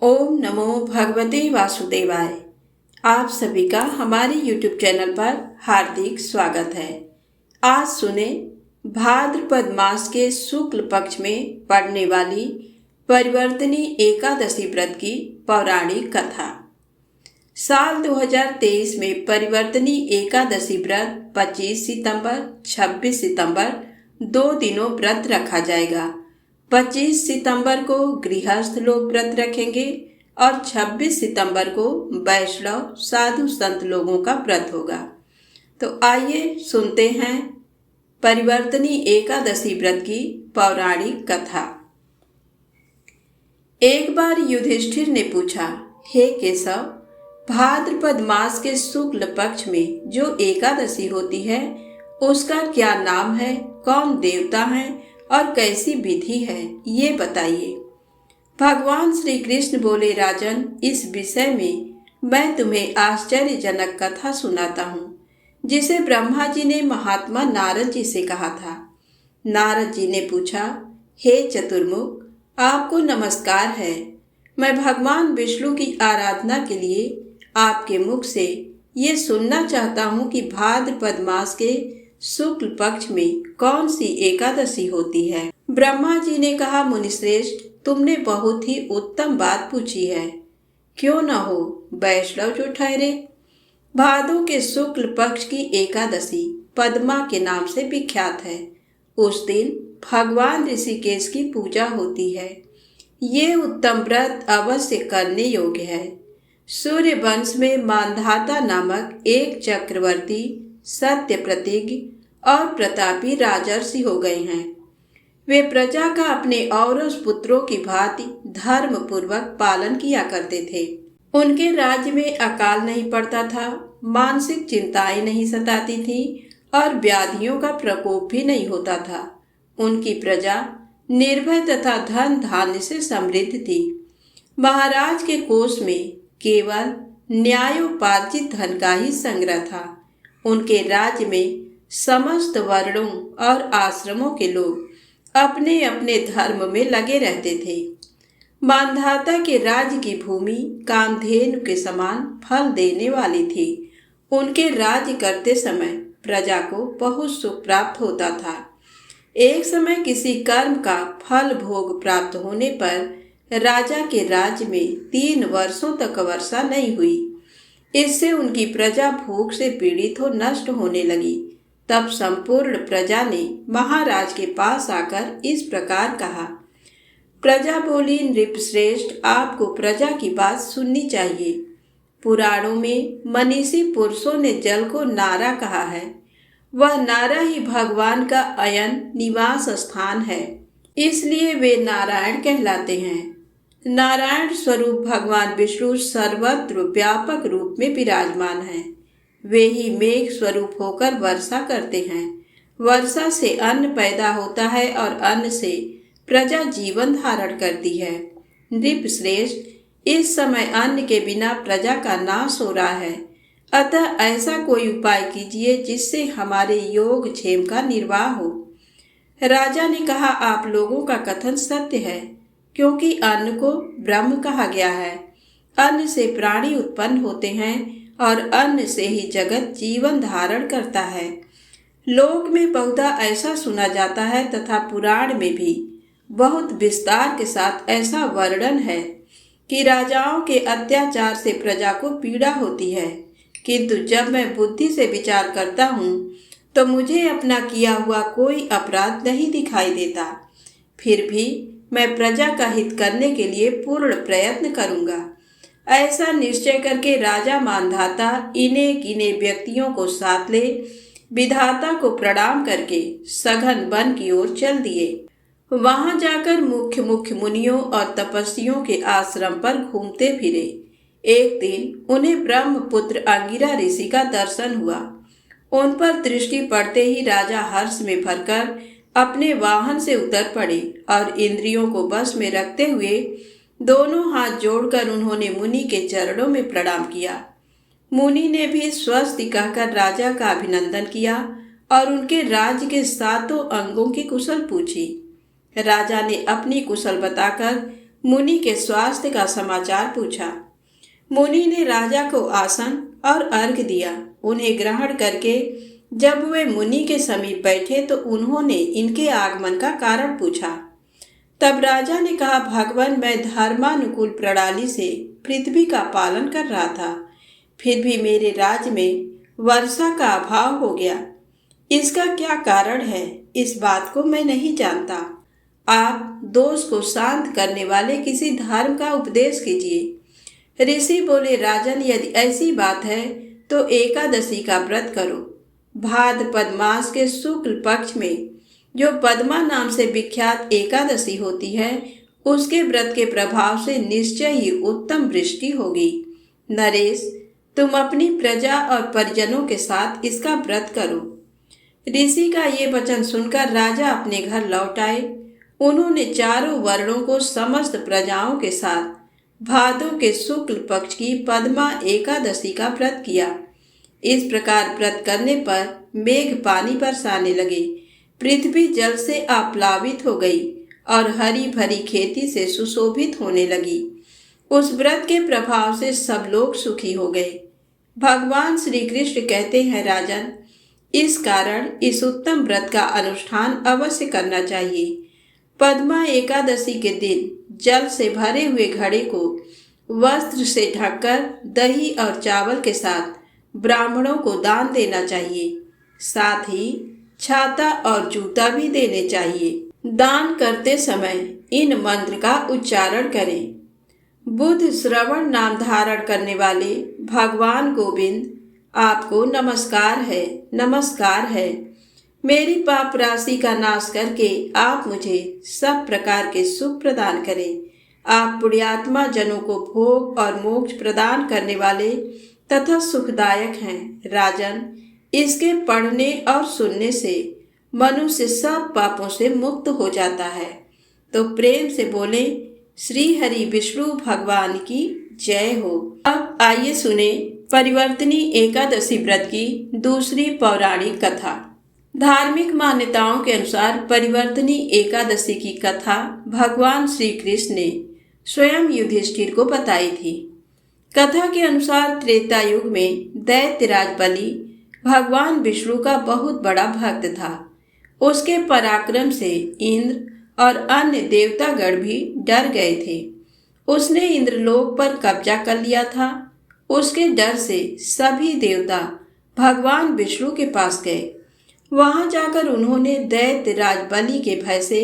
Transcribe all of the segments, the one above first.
ओम नमो भगवते वासुदेवाय। आप सभी का हमारे YouTube चैनल पर हार्दिक स्वागत है। आज सुने भाद्रपद मास के शुक्ल पक्ष में पड़ने वाली परिवर्तनी एकादशी व्रत की पौराणिक कथा। साल 2023 में परिवर्तनी एकादशी व्रत 25 सितंबर 26 सितंबर 2 दिनों व्रत रखा जाएगा। 25 सितंबर को गृहस्थ लोग व्रत रखेंगे और 26 सितंबर को वैष्णव साधु संत लोगों का व्रत होगा। तो आइए सुनते हैं परिवर्तनी एकादशी व्रत की पौराणिक कथा। एक बार युधिष्ठिर ने पूछा, हे केशव, भाद्रपद मास के शुक्ल पक्ष में जो एकादशी होती है उसका क्या नाम है, कौन देवता है और कैसी विधि है, ये बताइए। भगवान श्री कृष्ण बोले, राजन, इस विषय में मैं तुम्हें आश्चर्यजनक कथा सुनाता हूँ जिसे ब्रह्मा जी ने महात्मा नारद जी से कहा था। नारद जी ने पूछा, हे चतुर्मुख, आपको नमस्कार है। मैं भगवान विष्णु की आराधना के लिए आपके मुख से ये सुनना चाहता हूँ कि भाद्रपद मास के शुक्ल पक्ष में कौन सी एकादशी होती है। ब्रह्मा जी ने कहा, मुनिश्रेष्ठ, तुमने बहुत ही उत्तम बात पूछी है। क्यों न हो वैष्णव जो ठहरे। भादों के शुक्ल पक्ष की एकादशी पद्मा के नाम से विख्यात है। उस दिन भगवान ऋषिकेश की पूजा होती है। ये उत्तम व्रत अवश्य करने योग्य है। सूर्य वंश में मांधाता नामक एक चक्रवर्ती सत्य प्रतिज्ञ और प्रतापी राजर्षि हो गए हैं। वे प्रजा का अपने औरस पुत्रों की भांति धर्म पूर्वक पालन किया करते थे। उनके राज्य में अकाल नहीं पड़ता था, मानसिक चिंताएं नहीं सताती थी और व्याधियों का प्रकोप भी नहीं होता था। उनकी प्रजा निर्भय तथा धन धान्य से समृद्ध थी। महाराज के कोष में केवल न्यायोपार्जित धन का ही संग्रह था। उनके राज्य में समस्त वर्णों और आश्रमों के लोग अपने अपने धर्म में लगे रहते थे। मांधाता के राज्य की भूमि कामधेनु के समान फल देने वाली थी। उनके राज्य करते समय प्रजा को बहुत सुख प्राप्त होता था। एक समय किसी कर्म का फल भोग प्राप्त होने पर राजा के राज्य में 3 वर्षों तक वर्षा नहीं हुई। इससे उनकी प्रजा भूख से पीड़ित हो नष्ट होने लगी। तब संपूर्ण प्रजा ने महाराज के पास आकर इस प्रकार कहा। प्रजा बोली, नृपश्रेष्ठ, आपको प्रजा की बात सुननी चाहिए। पुराणों में मनीषी पुरुषों ने जल को नारा कहा है। वह नारा ही भगवान का अयन निवास स्थान है, इसलिए वे नारायण कहलाते हैं। नारायण स्वरूप भगवान विष्णु सर्वत्र व्यापक रूप में विराजमान है। वे ही मेघ स्वरूप होकर वर्षा करते हैं। वर्षा से अन्न पैदा होता है और अन्न से प्रजा जीवन धारण करती है। नृपश्रेष्ठ, इस समय अन्न के बिना प्रजा का नाश हो रहा है। अतः ऐसा कोई उपाय कीजिए जिससे हमारे योग क्षेम का निर्वाह हो। राजा ने कहा, आप लोगों का कथन सत्य है, क्योंकि अन्न को ब्रह्म कहा गया है। अन्न से प्राणी उत्पन्न होते हैं और अन्न से ही जगत जीवन धारण करता है। लोक में बहुधा ऐसा सुना जाता है तथा पुराण में भी बहुत विस्तार के साथ ऐसा वर्णन है कि राजाओं के अत्याचार से प्रजा को पीड़ा होती है। किंतु जब मैं बुद्धि से विचार करता हूँ तो मुझे अपना किया हुआ कोई अपराध नहीं दिखाई देता। फिर भी मैं प्रजा का हित करने के लिए पूर्ण प्रयत्न करूँगा। ऐसा निश्चय करके राजा मांधाता इन्हें गिने व्यक्तियों को साथ ले विधाता को प्रणाम करके सघन वन की ओर चल दिए। वहां जाकर मुख्य मुख्य मुनियों और तपस्वियों के आश्रम पर घूमते फिरे। एक दिन उन्हें ब्रह्मपुत्र अंगिरा ऋषि का दर्शन हुआ। उन पर दृष्टि पड़ते ही राजा हर्ष में भरकर अपने वाहन से उतर पड़े और इंद्रियों को बस में रखते हुए दोनों हाथ जोड़कर उन्होंने मुनि के चरणों में प्रणाम किया। मुनि ने भी स्वस्ति कहकर राजा का अभिनंदन किया और उनके राज्य के 7 अंगों की कुशल पूछी। राजा ने अपनी कुशल बताकर मुनि के स्वास्थ्य का समाचार पूछा। मुनि ने राजा को आसन और अर्घ दिया। उन्हें ग्रहण करके जब वे मुनि के समीप बैठे तो उन्होंने इनके आगमन का कारण पूछा। तब राजा ने कहा, भगवान, मैं धर्मानुकूल प्रणाली से पृथ्वी का पालन कर रहा था, फिर भी मेरे राज्य में वर्षा का अभाव हो गया। इसका क्या कारण है, इस बात को मैं नहीं जानता। आप दोष को शांत करने वाले किसी धर्म का उपदेश कीजिए। ऋषि बोले, राजन, यदि ऐसी बात है तो एकादशी का व्रत करो। भाद्रपद मास के शुक्ल पक्ष में जो पद्मा नाम से विख्यात एकादशी होती है, उसके व्रत के प्रभाव से निश्चय ही उत्तम वृष्टि होगी। नरेश, तुम अपनी प्रजा और परिजनों के साथ इसका व्रत करो। ऋषि का ये वचन सुनकर राजा अपने घर लौट आए। उन्होंने चारों वर्णों को समस्त प्रजाओं के साथ भादों के शुक्ल पक्ष की पद्मा एकादशी का व्रत किया। इस प्रकार व्रत करने पर मेघ पानी बरसाने लगे, पृथ्वी जल से आप्लावित हो गई और हरी भरी खेती से सुशोभित होने लगी। उस व्रत के प्रभाव से सब लोग सुखी हो गए। भगवान श्री कृष्ण कहते हैं, राजन, इस कारण इस उत्तम व्रत का अनुष्ठान अवश्य करना चाहिए। पद्मा एकादशी के दिन जल से भरे हुए घड़े को वस्त्र से ढककर दही और चावल के साथ ब्राह्मणों को दान देना चाहिए। साथ ही छाता और जूता भी देने चाहिए। दान करते समय इन मंत्र का उच्चारण करें। बुध श्रवण नाम धारण करने वाले भगवान गोविंद, आपको नमस्कार है, नमस्कार है। मेरी पाप राशि का नाश करके आप मुझे सब प्रकार के सुख प्रदान करें। आप पुण्यात्मा जनों को भोग और मोक्ष प्रदान करने वाले तथा सुखदायक हैं। राजन, इसके पढ़ने और सुनने से मनुष्य सब पापों से मुक्त हो जाता है। तो प्रेम से बोले, श्री हरि विष्णु भगवान की जय हो। अब आइए सुने परिवर्तनी एकादशी व्रत की दूसरी पौराणिक कथा। धार्मिक मान्यताओं के अनुसार परिवर्तनी एकादशी की कथा भगवान श्री कृष्ण ने स्वयं युधिष्ठिर को बताई थी। कथा के अनुसार त्रेता युग में दैत्यराज बलि भगवान विष्णु का बहुत बड़ा भक्त था। उसके पराक्रम से इंद्र और अन्य देवतागण भी डर गए थे। उसने इंद्रलोक पर कब्जा कर लिया था। उसके डर से सभी देवता भगवान विष्णु के पास गए। वहां जाकर उन्होंने दैत्यराज बलि के भय से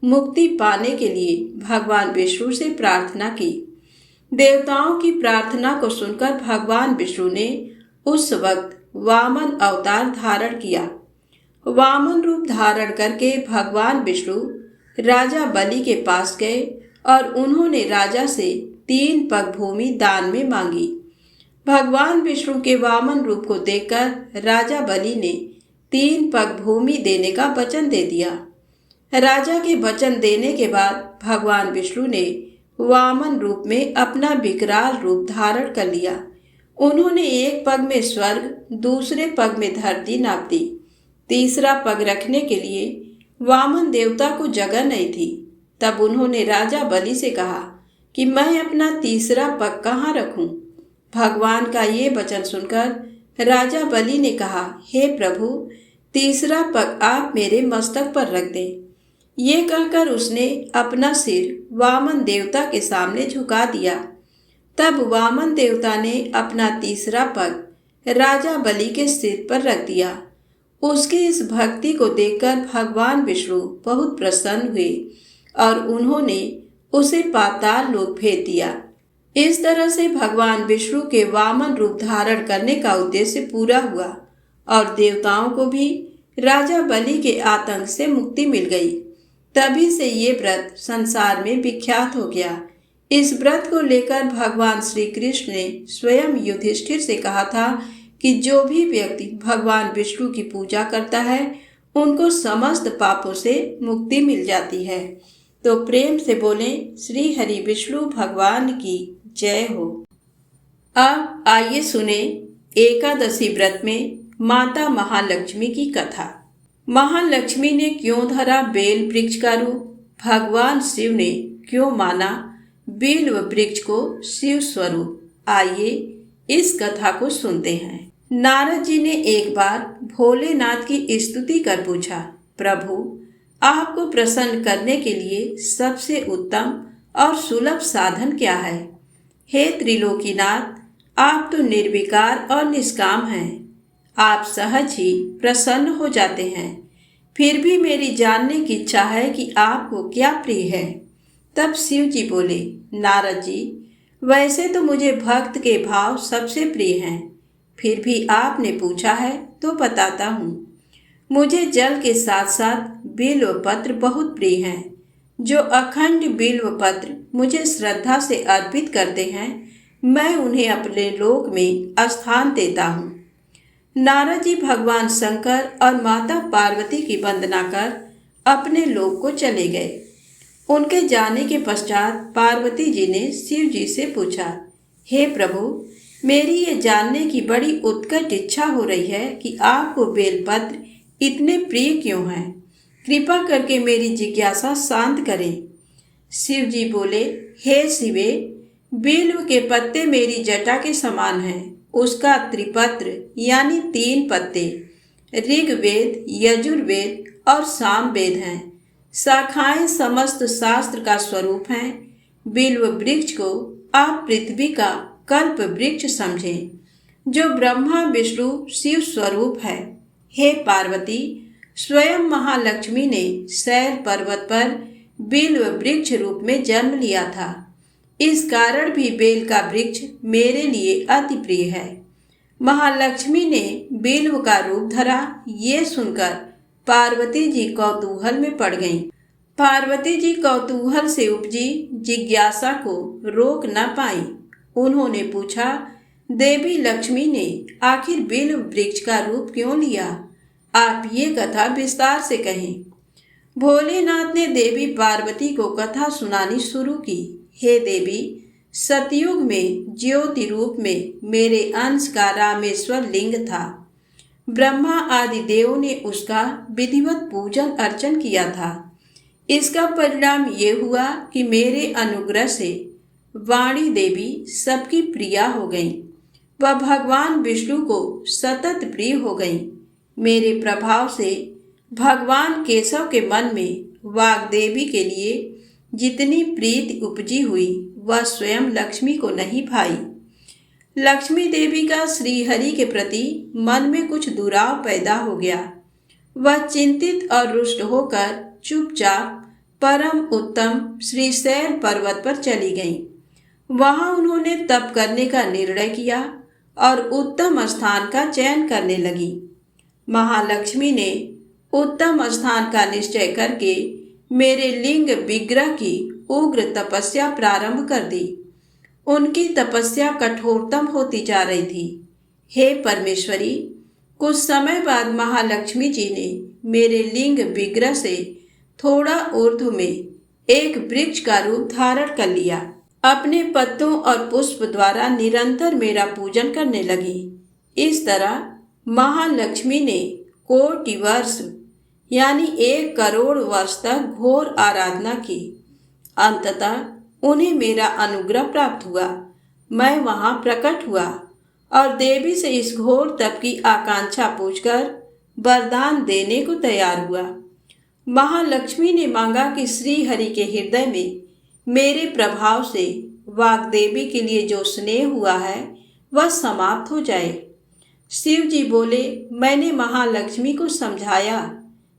मुक्ति पाने के लिए भगवान विष्णु से प्रार्थना की। देवताओं की प्रार्थना को सुनकर भगवान विष्णु ने उस वक्त वामन अवतार धारण किया। वामन रूप धारण करके भगवान विष्णु राजा बलि के पास गए और उन्होंने राजा से 3 पग भूमि दान में मांगी। भगवान विष्णु के वामन रूप को देखकर राजा बलि ने 3 पग भूमि देने का वचन दे दिया। राजा के वचन देने के बाद भगवान विष्णु ने वामन रूप में अपना विकराल रूप धारण कर लिया। उन्होंने एक पग में स्वर्ग, दूसरे पग में धरती नाप दी। तीसरा पग रखने के लिए वामन देवता को जगह नहीं थी। तब उन्होंने राजा बलि से कहा कि मैं अपना तीसरा पग कहाँ रखूं? भगवान का ये वचन सुनकर राजा बलि ने कहा, हे प्रभु, तीसरा पग आप मेरे मस्तक पर रख दें। ये कहकर उसने अपना सिर वामन देवता के सामने झुका दिया। तब वामन देवता ने अपना तीसरा पग राजा बलि के सिर पर रख दिया। उसकी इस भक्ति को देखकर भगवान विष्णु बहुत प्रसन्न हुए और उन्होंने उसे पाताल लोक भेज दिया। इस तरह से भगवान विष्णु के वामन रूप धारण करने का उद्देश्य पूरा हुआ और देवताओं को भी राजा बलि के आतंक से मुक्ति मिल गई। तभी से ये व्रत संसार में विख्यात हो गया। इस व्रत को लेकर भगवान श्री कृष्ण ने स्वयं युधिष्ठिर से कहा था कि जो भी व्यक्ति भगवान विष्णु की पूजा करता है उनको समस्त पापों से मुक्ति मिल जाती है। तो प्रेम से बोले, श्री हरि विष्णु भगवान की जय हो। अब आइए सुने एकादशी व्रत में माता महालक्ष्मी की कथा। महालक्ष्मी ने क्यों धरा बेल वृक्ष का रूप? भगवान शिव ने क्यों माना बिल्व वृक्ष को शिव स्वरूप। आइए इस कथा को सुनते हैं। नारद जी ने एक बार भोलेनाथ की स्तुति कर पूछा, प्रभु आपको प्रसन्न करने के लिए सबसे उत्तम और सुलभ साधन क्या है? हे त्रिलोकीनाथ, आप तो निर्विकार और निष्काम हैं। आप सहज ही प्रसन्न हो जाते हैं। फिर भी मेरी जानने की इच्छा है कि आपको क्या प्रिय है। तब शिव जी बोले, नारद जी, वैसे तो मुझे भक्त के भाव सबसे प्रिय हैं, फिर भी आपने पूछा है तो बताता हूँ। मुझे जल के साथ साथ बिल्व पत्र बहुत प्रिय हैं। जो अखंड बिल्व पत्र मुझे श्रद्धा से अर्पित करते हैं, मैं उन्हें अपने लोक में स्थान देता हूँ। नारद जी भगवान शंकर और माता पार्वती की वंदना कर अपने लोक को चले गए। उनके जाने के पश्चात पार्वती जी ने शिव जी से पूछा, हे प्रभु, मेरी ये जानने की बड़ी उत्कट इच्छा हो रही है कि आपको बेलपत्र इतने प्रिय क्यों हैं। कृपा करके मेरी जिज्ञासा शांत करें। शिव जी बोले, हे शिवे, बिल्व के पत्ते मेरी जटा के समान हैं। उसका त्रिपत्र यानी 3 पत्ते ऋग्वेद, यजुर्वेद और सामवेद हैं। शाखाएं समस्त शास्त्र का स्वरूप हैं। बिल्व वृक्ष को आप पृथ्वी का कल्प वृक्ष समझें, जो ब्रह्मा विष्णु शिव स्वरूप है। हे पार्वती, स्वयं महालक्ष्मी ने शैल पर्वत पर बिल्व वृक्ष रूप में जन्म लिया था। इस कारण भी बेल का वृक्ष मेरे लिए अति प्रिय है। महालक्ष्मी ने बिल्व का रूप धरा, ये सुनकर पार्वती जी कौतूहल में पड़ गईं। पार्वती जी कौतूहल से उपजी जिज्ञासा को रोक न पाई। उन्होंने पूछा, देवी लक्ष्मी ने आखिर बिल्व वृक्ष का रूप क्यों लिया? आप ये कथा विस्तार से कहें। भोलेनाथ ने देवी पार्वती को कथा सुनानी शुरू की। हे देवी, सतयुग में ज्योति रूप में मेरे अंश का रामेश्वर लिंग था। ब्रह्मा आदि देवों ने उसका विधिवत पूजन अर्चन किया था। इसका परिणाम ये हुआ कि मेरे अनुग्रह से वाणी देवी सबकी प्रिया हो गईं। वह भगवान विष्णु को सतत प्रिय हो गईं। मेरे प्रभाव से भगवान केशव के मन में वाग्देवी के लिए जितनी प्रीति उपजी हुई, वह स्वयं लक्ष्मी को नहीं भाई। लक्ष्मी देवी का श्रीहरि के प्रति मन में कुछ दुराव पैदा हो गया। वह चिंतित और रुष्ट होकर चुपचाप परम उत्तम श्रीशैल पर्वत पर चली गईं। वहां उन्होंने तप करने का निर्णय किया और उत्तम स्थान का चयन करने लगी। महालक्ष्मी ने उत्तम स्थान का निश्चय करके मेरे लिंग विग्रह की उग्र तपस्या प्रारंभ कर दी। उनकी तपस्या कठोरतम होती जा रही थी। हे परमेश्वरी, कुछ समय बाद महालक्ष्मी जी ने मेरे लिंग विग्रह से थोड़ा ऊर्ध्व में एक वृक्ष का रूप धारण कर लिया। अपने पत्तों और पुष्प द्वारा निरंतर मेरा पूजन करने लगी। इस तरह महालक्ष्मी ने कोटि वर्ष यानी 1 करोड़ वर्ष तक घोर आराधना की। अंततः उन्हें मेरा अनुग्रह प्राप्त हुआ। मैं वहां प्रकट हुआ और देवी से इस घोर तप की आकांक्षा पूछकर वरदान देने को तैयार हुआ। महालक्ष्मी ने मांगा कि श्री हरि के हृदय में मेरे प्रभाव से वाग्देवी के लिए जो स्नेह हुआ है वह समाप्त हो जाए। शिव जी बोले, मैंने महालक्ष्मी को समझाया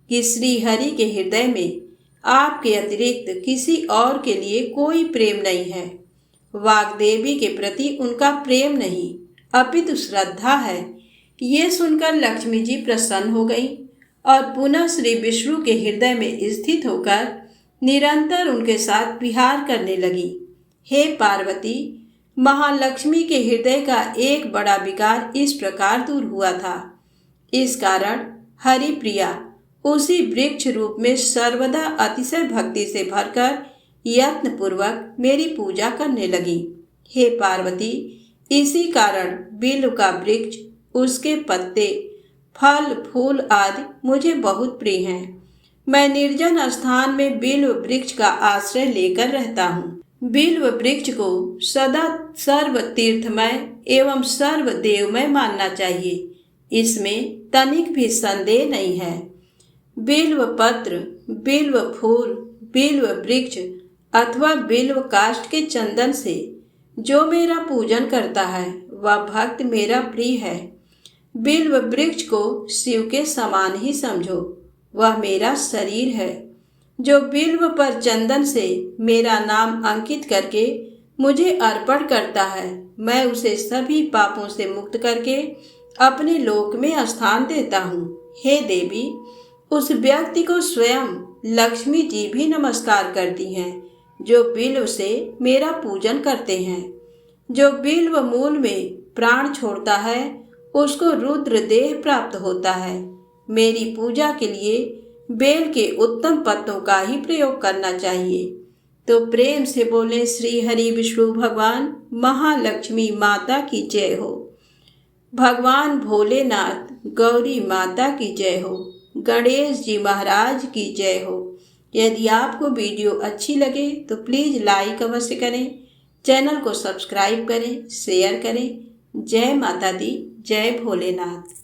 कि श्री हरि के हृदय में आपके अतिरिक्त किसी और के लिए कोई प्रेम नहीं है। वाग्देवी के प्रति उनका प्रेम नहीं अपितु श्रद्धा है। ये सुनकर लक्ष्मी जी प्रसन्न हो गई और पुनः श्री विष्णु के हृदय में स्थित होकर निरंतर उनके साथ विहार करने लगी। हे पार्वती, महालक्ष्मी के हृदय का एक बड़ा विकार इस प्रकार दूर हुआ था। इस कारण हरिप्रिया उसी वृक्ष रूप में सर्वदा अतिशय भक्ति से भरकर यत्न पूर्वक मेरी पूजा करने लगी। हे पार्वती, इसी कारण बिल्व का वृक्ष, उसके पत्ते, फल फूल आदि मुझे बहुत प्रिय हैं। मैं निर्जन स्थान में बिल्व वृक्ष का आश्रय लेकर रहता हूँ। बिल्व वृक्ष को सदा सर्व तीर्थमय एवं सर्व देवमय मानना चाहिए, इसमें तनिक भी संदेह नहीं है। बिल्व पत्र, बिल्व फूल, बिल्व वृक्ष अथवा बिल्व काष्ठ के चंदन से जो मेरा पूजन करता है वह भक्त मेरा प्रिय है। बिल्व वृक्ष को शिव के समान ही समझो, वह मेरा शरीर है। जो बिल्व पर चंदन से मेरा नाम अंकित करके मुझे अर्पण करता है, मैं उसे सभी पापों से मुक्त करके अपने लोक में स्थान देता हूँ। हे देवी, उस व्यक्ति को स्वयं लक्ष्मी जी भी नमस्कार करती हैं जो बिल्व से मेरा पूजन करते हैं। जो बिल्व मूल में प्राण छोड़ता है उसको रुद्र देह प्राप्त होता है। मेरी पूजा के लिए बेल के उत्तम पत्तों का ही प्रयोग करना चाहिए। तो प्रेम से बोले श्री हरि विष्णु भगवान महालक्ष्मी माता की जय हो। भगवान भोलेनाथ गौरी माता की जय हो। गणेश जी महाराज की जय हो। यदि आपको वीडियो अच्छी लगे तो प्लीज़ लाइक अवश्य करें, चैनल को सब्सक्राइब करें, शेयर करें। जय माता दी, जय भोलेनाथ।